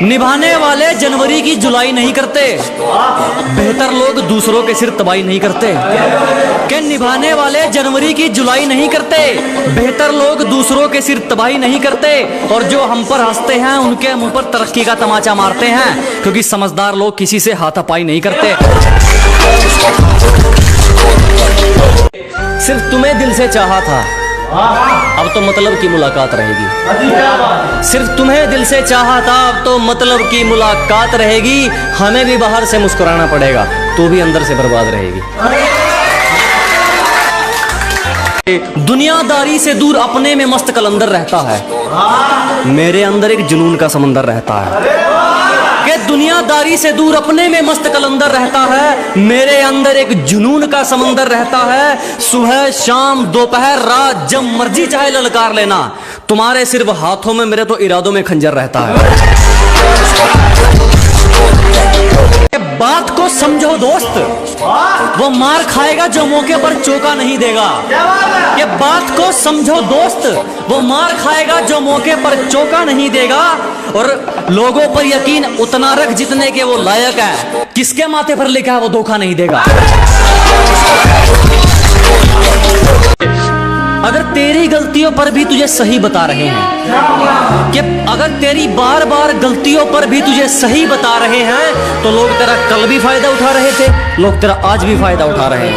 निभाने वाले जनवरी की जुलाई नहीं करते, बेहतर लोग दूसरों के सिर तबाही नहीं करते। कि निभाने वाले जनवरी की जुलाई नहीं करते, बेहतर लोग दूसरों के सिर तबाही नहीं करते। और जो हम पर हंसते हैं उनके मुंह पर तरक्की का तमाचा मारते हैं, क्योंकि समझदार लोग किसी से हाथापाई नहीं करते। सिर्फ तुम्हें दिल से चाहा था, अब तो मतलब की मुलाकात रहेगी। सिर्फ तुम्हें दिल से चाहा था, अब तो मतलब की मुलाकात रहेगी। हमें भी बाहर से मुस्कुराना पड़ेगा, तो भी अंदर से बर्बाद रहेगी। दुनियादारी से दूर अपने में मस्त कलंदर रहता है, मेरे अंदर एक जुनून का समंदर रहता है। कि दुनियादारी से दूर अपने में मस्त कलंदर रहता है, मेरे अंदर एक जुनून का समंदर रहता है। सुबह शाम दोपहर रात जब मर्जी चाहे ललकार लेना, तुम्हारे सिर्फ हाथों में मेरे तो इरादों में खंजर रहता है। बात को समझो दोस्त, वो मार खाएगा जो मौके पर चौका नहीं देगा। ये बात को समझो दोस्त, वो मार खाएगा जो मौके पर चौका नहीं देगा। और लोगों पर यकीन उतना रख जितने के वो लायक है, किसके माथे पर लिखा है वो धोखा नहीं देगा। अगर तेरी गलतियों पर भी तुझे सही बता रहे हैं, कि अगर तेरी बार बार गलतियों पर भी तुझे सही बता रहे हैं, तो लोग तेरा कल भी फायदा उठा रहे थे, लोग तेरा आज भी फायदा उठा रहे हैं।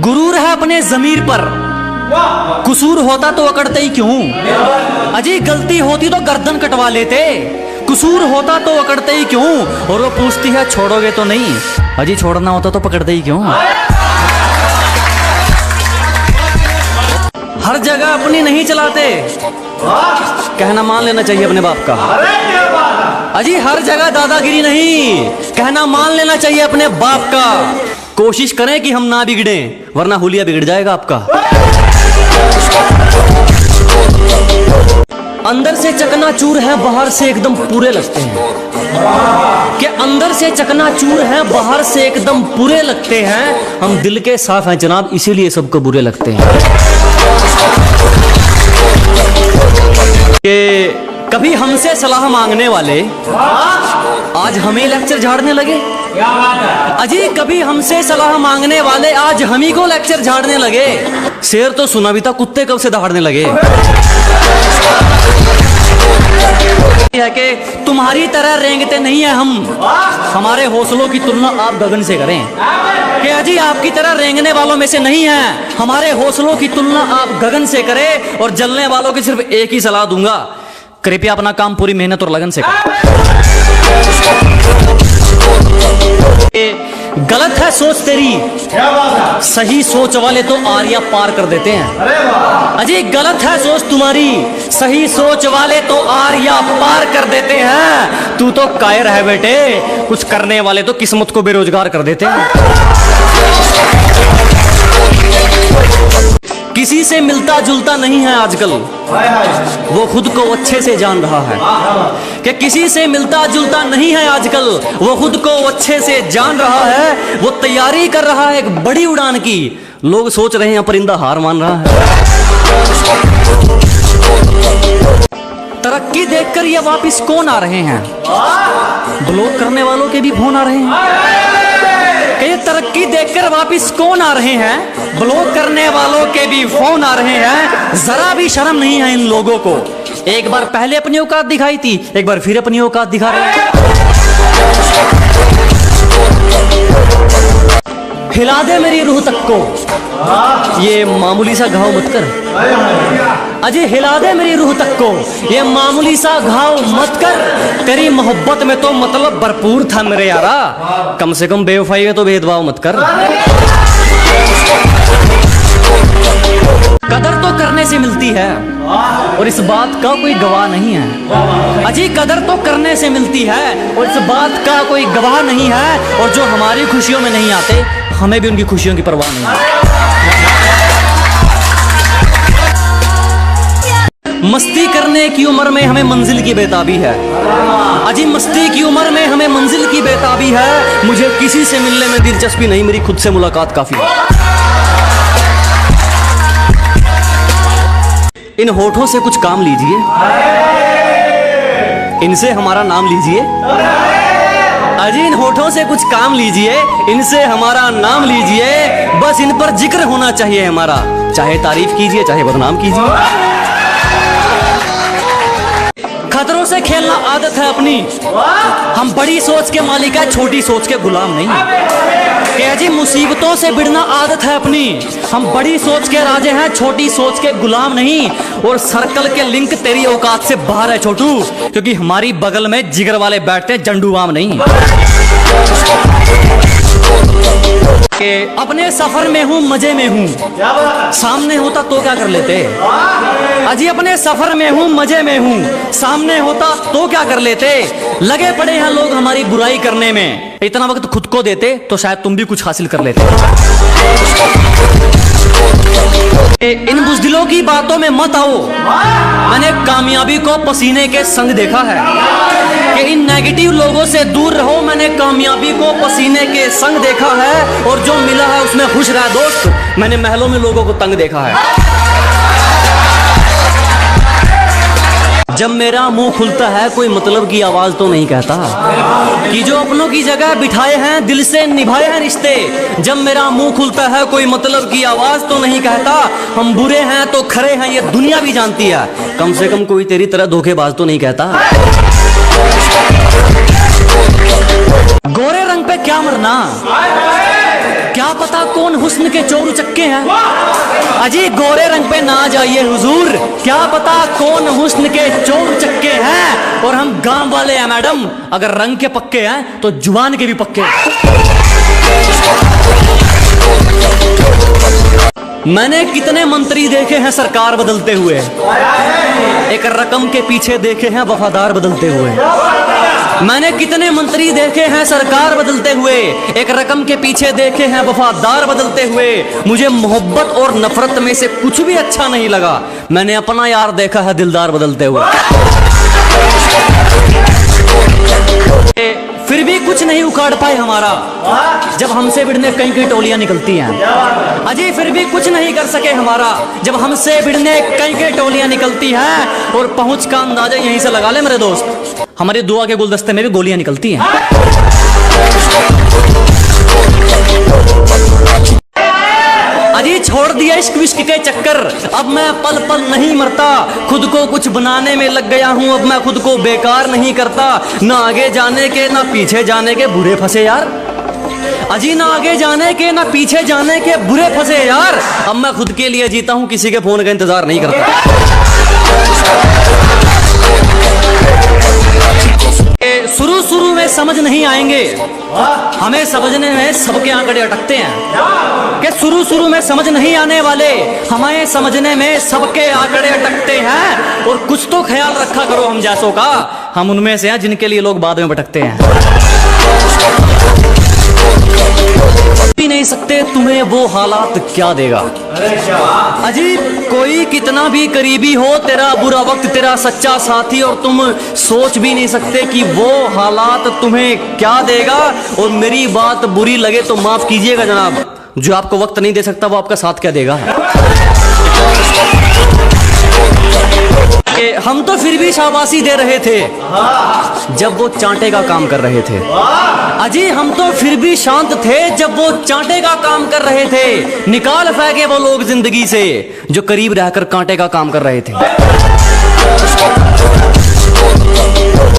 गुरूर है अपने जमीर पर, कसूर होता तो अकड़ते ही क्यों। अजी गलती होती तो गर्दन कटवा लेते, कसूर होता तो अकड़ते ही क्यों। और वो पूछती है छोड़ोगे तो नहीं, अजी छोड़ना होता तो पकड़ते ही क्यों। हर जगह अपनी नहीं चलाते, कहना मान लेना चाहिए अपने बाप का। अजी हर जगह दादागिरी नहीं, कहना मान लेना चाहिए अपने बाप का। कोशिश करें कि हम ना बिगड़े, वरना हुलिया बिगड़ जाएगा आपका। अंदर से चकनाचूर है, बाहर से एकदम पूरे लगते हैं। कि अंदर से चकनाचूर है, बाहर से एकदम पूरे लगते हैं। हम दिल के साफ हैं जनाब, इसीलिए सबको बुरे लगते हैं। कि कभी हमसे सलाह मांगने वाले आज हमें लेक्चर झाड़ने लगे। अजी कभी हमसे सलाह मांगने वाले आज हम ही को लेक्चर झाड़ने लगे। शेर तो सुना भी था, कुत्ते कब से दहाड़ने लगे। है कि तुम्हारी तरह रेंगते नहीं है हम, हमारे हौसलों की तुलना आप गगन से करें। कि अजी आपकी तरह रेंगने वालों में से नहीं है, हमारे हौसलों की तुलना आप गगन से करें। और जलने वालों की सिर्फ एक ही सलाह दूंगा, कृपया अपना काम पूरी मेहनत और लगन से करें। गलत है सोच तेरी, सही सोच वाले तो आरिया पार कर देते हैं। अजी गलत है सोच तुम्हारी, सही सोच वाले तो आरिया पार कर देते हैं। तू तो कायर है बेटे, कुछ करने वाले तो किस्मत को बेरोजगार कर देते हैं। किसी से मिलता जुलता नहीं है आजकल, वो खुद को अच्छे से जान रहा है। कि किसी से मिलता जुलता नहीं है आजकल, वो खुद को अच्छे से जान रहा है। वो तैयारी कर रहा है एक बड़ी उड़ान की, लोग सोच रहे हैं परिंदा हार मान रहा है। तरक्की देखकर ये वापिस कौन आ रहे हैं, ब्लॉक करने वालों के भी फोन आ रहे हैं। ये तरक्की देखकर वापिस कौन आ रहे हैं, ब्लॉक करने वालों के भी फोन आ रहे हैं। जरा भी शर्म नहीं है इन लोगों को। एक बार पहले अपनी औकात दिखाई थी, एक बार फिर अपनी औकात दिखा रहे हैं। हिला दे मेरी रूह तक को, ये मामूली सा घाव मत कर। अजय हिला दे मेरी रूह तक को, ये मामूली सा घाव मत कर। तेरी मोहब्बत में तो मतलब भरपूर था मेरे यारा, कम से कम बेवफाई में तो भेदभाव मत कर। कदर तो करने से मिलती है, और इस बात का कोई गवाह नहीं है। अजी कदर तो करने से मिलती है, और इस बात का कोई गवाह नहीं है। और जो हमारी खुशियों में नहीं आते, हमें भी उनकी खुशियों की परवाह नहीं है। मस्ती करने की उम्र में हमें मंजिल की बेताबी है। अजी मस्ती की उम्र में हमें मंजिल की बेताबी है। मुझे किसी से मिलने में दिलचस्पी नहीं, मेरी खुद से मुलाकात काफी है। इन होठों से कुछ काम लीजिए, इनसे हमारा नाम लीजिए। अजी इन होठों से कुछ काम लीजिए, इनसे हमारा नाम लीजिए। बस इन पर जिक्र होना चाहिए हमारा, चाहे तारीफ कीजिए चाहे बदनाम कीजिए। खतरों से खेलना आदत है अपनी, हम बड़ी सोच के मालिक है, छोटी सोच के गुलाम नहीं। कह जी मुसीबतों से भिड़ना आदत है अपनी, हम बड़ी सोच के राजे हैं, छोटी सोच के गुलाम नहीं। और सर्कल के लिंक तेरी औकात से बाहर है छोटू, क्योंकि हमारी बगल में जिगर वाले बैठते हैं, जंडूबाम नहीं। अपने सफर में हूँ, मजे में हूँ, सामने होता तो क्या कर लेते। अजी अपने सफर में हूँ, मजे में हूँ, सामने होता तो क्या कर लेते। लगे पड़े हैं लोग हमारी बुराई करने में, इतना वक्त खुद को देते तो शायद तुम भी कुछ हासिल कर लेते। इन बुज़दिलों की बातों में मत आओ, मैंने कामयाबी को पसीने के संग देखा है। कि इन नेगेटिव लोगों से दूर रहो, मैंने कामयाबी को पसीने के संग देखा है। और जो मिला है उसमें खुश रहा दोस्त, मैंने महलों में लोगों को तंग देखा है। जब मेरा मुंह खुलता है कोई मतलब की आवाज तो नहीं कहता, कि जो अपनों की जगह बिठाए हैं दिल से निभाए हैं रिश्ते। जब मेरा मुंह खुलता है कोई मतलब की आवाज तो नहीं कहता, हम बुरे हैं तो खरे हैं ये दुनिया भी जानती है। कम से कम कोई तेरी तरह धोखेबाज तो नहीं कहता। गोरे रंग पे क्या मरना, क्या पता कौन हुस्न के चोर उचक्के हैं। अजी गोरे रंग पे ना जाइए हुजूर, क्या पता कौन हुस्न के चोर उचक्के हैं। और हम गांव वाले हैं मैडम, अगर रंग के पक्के हैं तो जुबान के भी पक्के। मैंने कितने मंत्री देखे हैं सरकार बदलते हुए, एक रकम के पीछे देखे हैं वफादार बदलते हुए। मैंने कितने मंत्री देखे हैं सरकार बदलते हुए, एक रकम के पीछे देखे हैं वफादार बदलते हुए। मुझे मोहब्बत और नफरत में से कुछ भी अच्छा नहीं लगा, मैंने अपना यार देखा है दिलदार बदलते हुए। फिर भी कुछ नहीं उखाड़ पाए हमारा, जब हमसे भिड़ने कई कई टोलियां निकलती हैं। अजी फिर भी कुछ नहीं कर सके हमारा, जब हमसे भिड़ने कई कई टोलियां निकलती हैं। और पहुंच का अंदाजा यहीं से लगा ले मेरे दोस्त, हमारी दुआ के गुलदस्ते में भी गोलियां निकलती हैं। अजी छोड़ दिया इश्क विश्क के चक्कर, अब मैं पल पल नहीं मरता। खुद को कुछ बनाने में लग गया हूं, अब मैं खुद को बेकार नहीं करता। ना आगे जाने के ना पीछे जाने के बुरे फंसे यार। अजी ना आगे जाने के ना पीछे जाने के बुरे फंसे यार। अब मैं खुद के लिए जीता हूं, किसी के फोन का इंतजार नहीं करता। शुरू शुरू में समझ नहीं आएंगे, हमें समझने में सबके आंकड़े अटकते हैं। कि शुरू शुरू में समझ नहीं आने वाले, हमें समझने में सबके आंकड़े अटकते हैं। और कुछ तो ख्याल रखा करो हम जैसों का, हम उनमें से हैं जिनके लिए लोग बाद में भटकते हैं। भी नहीं सकते तुम्हें वो हालात क्या देगा। अजीब कोई कितना भी करीबी हो, तेरा बुरा वक्त तेरा सच्चा साथी, और तुम सोच भी नहीं सकते कि वो हालात तुम्हें क्या देगा। और मेरी बात बुरी लगे तो माफ कीजिएगा जनाब, जो आपको वक्त नहीं दे सकता वो आपका साथ क्या देगा। हम तो फिर भी शाबाशी दे रहे थे जब वो चांटे का काम कर रहे थे। अजी हम तो फिर भी शांत थे जब वो चांटे का काम कर रहे थे। निकाल फेंके वो लोग जिंदगी से जो करीब रहकर कांटे का काम कर रहे थे।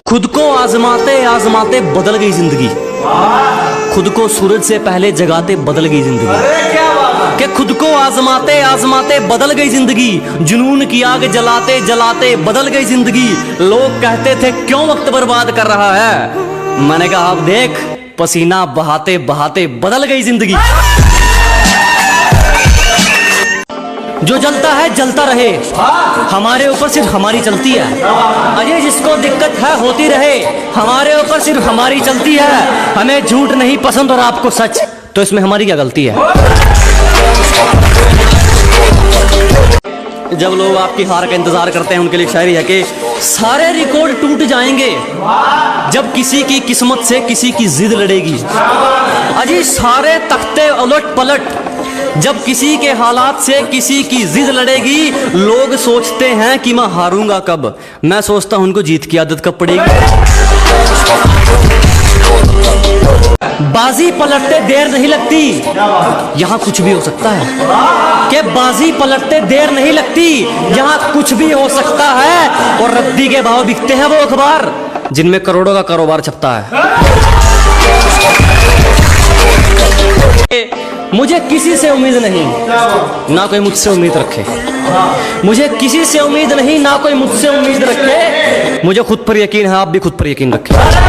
खुद को आजमाते आजमाते बदल गई जिंदगी, खुद को सूरज से पहले जगाते बदल गई जिंदगी। कि खुद को आजमाते आजमाते बदल गई जिंदगी, जुनून की आग जलाते जलाते बदल गई जिंदगी। लोग कहते थे क्यों वक्त बर्बाद कर रहा है, मैंने कहा अब देख पसीना बहाते बहाते बदल गई जिंदगी। जो जलता है जलता रहे, हमारे ऊपर सिर्फ हमारी चलती है। अजय जिसको दिक्कत है होती रहे, हमारे ऊपर सिर्फ हमारी चलती है। हमें झूठ नहीं पसंद और आपको सच, तो इसमें हमारी क्या गलती है। जब लोग आपकी हार का इंतजार करते हैं उनके लिए शायरी है कि सारे रिकॉर्ड टूट जाएंगे जब किसी की किस्मत से किसी की जिद लड़ेगी। अजी सारे तख्ते उलट पलट जब किसी के हालात से किसी की जिद लड़ेगी, लोग सोचते हैं कि मैं हारूंगा कब, मैं सोचता हूं उनको जीत की आदत कब पड़ेगी। बाजी पलटते देर नहीं लगती, यहां कुछ भी हो सकता है। कि बाजी पलटते देर नहीं लगती, यहां कुछ भी हो सकता है। और रद्दी के भाव बिकते हैं वो अखबार जिनमें करोड़ों का कारोबार छपता है। मुझे किसी से उम्मीद नहीं, ना कोई मुझसे उम्मीद रखे। मुझे किसी से उम्मीद नहीं, ना कोई मुझसे उम्मीद रखे। मुझे खुद पर यकीन है, आप भी खुद पर यकीन रखें।